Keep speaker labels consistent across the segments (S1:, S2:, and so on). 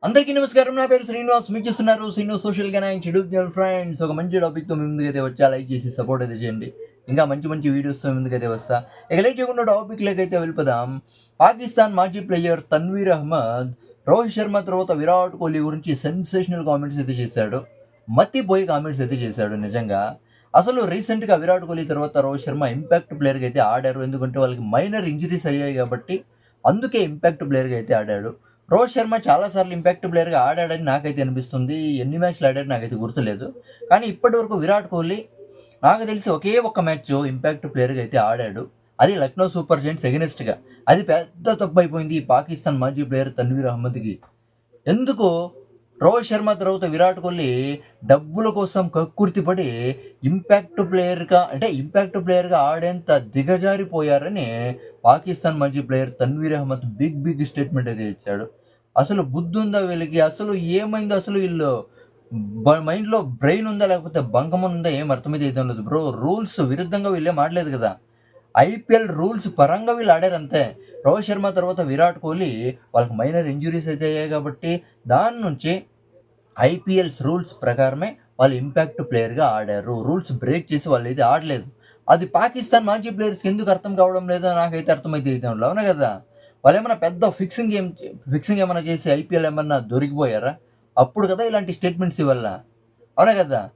S1: అందరికీ నమస్కారం. నా పేరు శ్రీనివాస్. మీరు చూస్తున్నారు Srinivas social guide YouTube friends. ఒక మంచి టాపిక్‌తో మీ ముందుకైతే వచ్చా. లైక్ చేసి సపోర్ట్ అయితే చేయండి. ఇంకా మంచి మంచి వీడియోస్‌తో మీ ముందుకైతే వస్తా. ఇక లేట్ చేయకుండా టాపిక్‌లోకైతే వెళ్ళిపోదాం. పాకిస్తాన్ మాజీ ప్లేయర్ తన్వీర్ అహ్మద్ రోహిత్ శర్మ తర్వాత విరాట్ కోహ్లీ గురించి సెన్సేషనల్ కామెంట్స్ అయితే చేశాడు. మతిపోయి కామెంట్స్ అయితే చేశాడు నిజంగా. అసలు రీసెంట్‌గా విరాట్ కోహ్లీ తర్వాత రోహిత్ శర్మ ఇంపాక్ట్ ప్లేయర్‌గా అయితే ఆడారు. ఎందుకంటే వాళ్ళకి మైనర్ ఇంజరీస్ అయ్యాయి కాబట్టి అందుకే ఇంపాక్ట్ ప్లేయర్‌గా అయితే ఆడాడు. రోహిత్ శర్మ చాలా సార్లు ఇంపాక్ట్ ప్లేయర్‌గా ఆడాడని నాకైతే అనిపిస్తుంది. ఎన్ని మ్యాచ్‌లు ఆడాడో నాకైతే గుర్తులేదు. కానీ ఇప్పటివరకు విరాట్ కోహ్లీ నాకు తెలిసి ఒకే ఒక్క మ్యాచ్ ఇంపాక్ట్ ప్లేయర్‌గా అయితే ఆడాడు. అది లక్నో సూపర్ జెయింట్స్ ఎగెనిస్ట్‌గా. అది పెద్ద తప్పయిపోయింది ఈ పాకిస్తాన్ మాజీ ప్లేయర్ తన్వీర్ అహ్మద్‌కి. ఎందుకు రోహిత్ శర్మ తర్వాత విరాట్ కోహ్లీ డబ్బుల కోసం కక్కుర్తిపడి ఇంపాక్ట్ ప్లేయర్‌గా ఆడేంత దిగజారిపోయారని పాకిస్తాన్ మాజీ player Tanveer Ahmed big statement అయితే ఇచ్చాడు. అసలు బుద్ధుందా వీళ్ళకి? అసలు ఏమైందో అసలు ఈళ్ళు మైండ్‌లో బ్రెయిన్ ఉందా? లేకపోతే బంకమన్ ఉందా? ఏం అర్థమైతే అయితం లేదు బ్రో. రూల్స్ విరుద్ధంగా వీళ్ళేం ఆడలేదు కదా! ఐపీఎల్ రూల్స్ పరంగా వీళ్ళు ఆడారంతే. రోహిత్ శర్మ తర్వాత విరాట్ కోహ్లీ వాళ్ళకి మైనర్ ఇంజ్యూరీస్ అయితే అయ్యాయి కాబట్టి దాని నుంచి ఐపీఎల్స్ రూల్స్ ప్రకారమే వాళ్ళు ఇంపాక్ట్ ప్లేయర్‌గా ఆడారు. రూల్స్ బ్రేక్ చేసి వాళ్ళైతే ఆడలేదు. అది పాకిస్తాన్ మాజీ ప్లేయర్స్‌కి ఎందుకు అర్థం కావడం లేదో నాకైతే అర్థమైతే అయితం లేదు. అవునా కదా! వాళ్ళేమన్నా పెద్ద ఫిక్సింగ్ ఏమన్నా చేసి ఐపీఎల్ ఏమన్నా దొరికిపోయారా? అప్పుడు కదా ఇలాంటి స్టేట్మెంట్స్ ఇవ్వాల. అవునా కదా!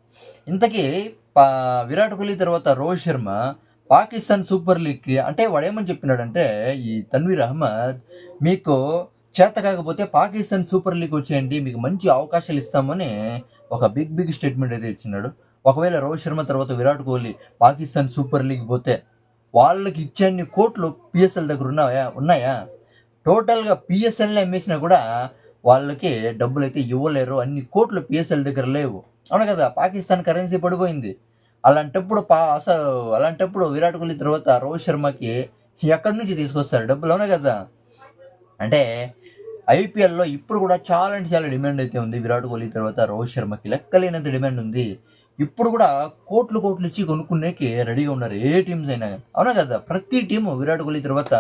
S1: ఇంతకీ పా విరాట్ కోహ్లీ తర్వాత రోహిత్ శర్మ పాకిస్తాన్ సూపర్ లీగ్‌కి అంటే వాడేమని చెప్పినాడంటే ఈ తన్వీర్ అహ్మద్ మీకు చేత కాకపోతే పాకిస్తాన్ సూపర్ లీగ్ వచ్చేయండి. మీకు మంచి అవకాశాలు ఇస్తామని ఒక బిగ్ స్టేట్మెంట్ అయితే ఇచ్చినాడు. ఒకవేళ రోహిత్ శర్మ తర్వాత విరాట్ కోహ్లీ పాకిస్తాన్ సూపర్ లీగ్ పోతే వాళ్ళకి ఇచ్చేన్ని కోట్లు పీఎస్ఎల్ దగ్గర ఉన్నాయా? టోటల్‌గా పీఎస్ఎల్‌ని అమ్మేసినా కూడా వాళ్ళకి డబ్బులైతే ఇవ్వలేరు. అన్ని కోట్లు పీఎస్ఎల్ దగ్గర లేవు. అవును కదా! పాకిస్తాన్ కరెన్సీ పడిపోయింది. అలాంటప్పుడు విరాట్ కోహ్లీ తర్వాత రోహిత్ శర్మకి ఎక్కడి నుంచి తీసుకొస్తారు డబ్బులు? అవునా కదా! అంటే ఐపీఎల్‌లో ఇప్పుడు కూడా చాలా అంటే చాలా డిమాండ్ అయితే ఉంది. విరాట్ కోహ్లీ తర్వాత రోహిత్ శర్మకి లెక్కలేనంత డిమాండ్ ఉంది. ఇప్పుడు కూడా కోట్లు ఇచ్చి కొనుక్కునేకి రెడీగా ఉన్నారు ఏ టీమ్స్ అయినా గాని. అవునా కదా! ప్రతి టీము విరాట్ కోహ్లీ తర్వాత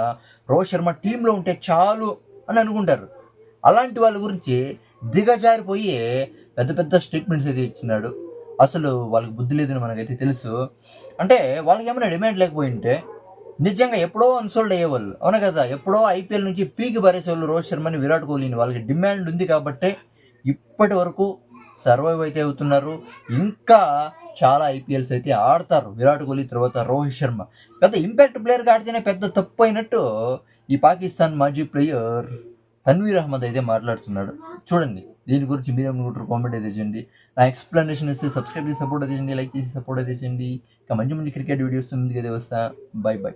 S1: రోహిత్ శర్మ టీమ్‌లో ఉంటే చాలు అని అనుకుంటారు. అలాంటి వాళ్ళ గురించి దిగజారిపోయి పెద్ద స్టేట్మెంట్స్ అయితే ఇచ్చినాడు. అసలు వాళ్ళకి బుద్ధి లేదని మనకైతే తెలుసు. అంటే వాళ్ళకేమైనా డిమాండ్ లేకపోయుంటే నిజంగా ఎప్పుడో అన్‌సోల్డ్ అయ్యేవాళ్ళు. అవునా కదా! ఎప్పుడో ఐపీఎల్ నుంచి పీకి పారేసేవాళ్ళు రోహిత్ శర్మని, విరాట్ కోహ్లీని. వాళ్ళకి డిమాండ్ ఉంది కాబట్టే ఇప్పటి వరకు సర్వైవ్ అయితే అవుతున్నారు. ఇంకా చాలా ఐపీఎల్స్ అయితే ఆడతారు. విరాట్ కోహ్లీ తర్వాత రోహిత్ శర్మ. పెద్ద ఇంపాక్ట్ ప్లేయర్‌గా ఆడితేనే పెద్ద తప్పు అయినట్టు ఈ పాకిస్తాన్ మాజీ ప్లేయర్ తన్వీర్ అహ్మద్ అయితే మాట్లాడుతున్నాడు. చూడండి. దీని గురించి మీరేమనుకుంటారో కామెంట్ అయితే చేయండి. నా ఎక్స్‌ప్లనేషన్ ఇస్తే సబ్స్క్రైబ్ చేసి సపోర్ట్ అయితే చేయండి. లైక్ చేసి సపోర్ట్ అయితే చేయండి. ఇంకా మంచి క్రికెట్ వీడియోస్ ముందుకైతే వస్తా. బై.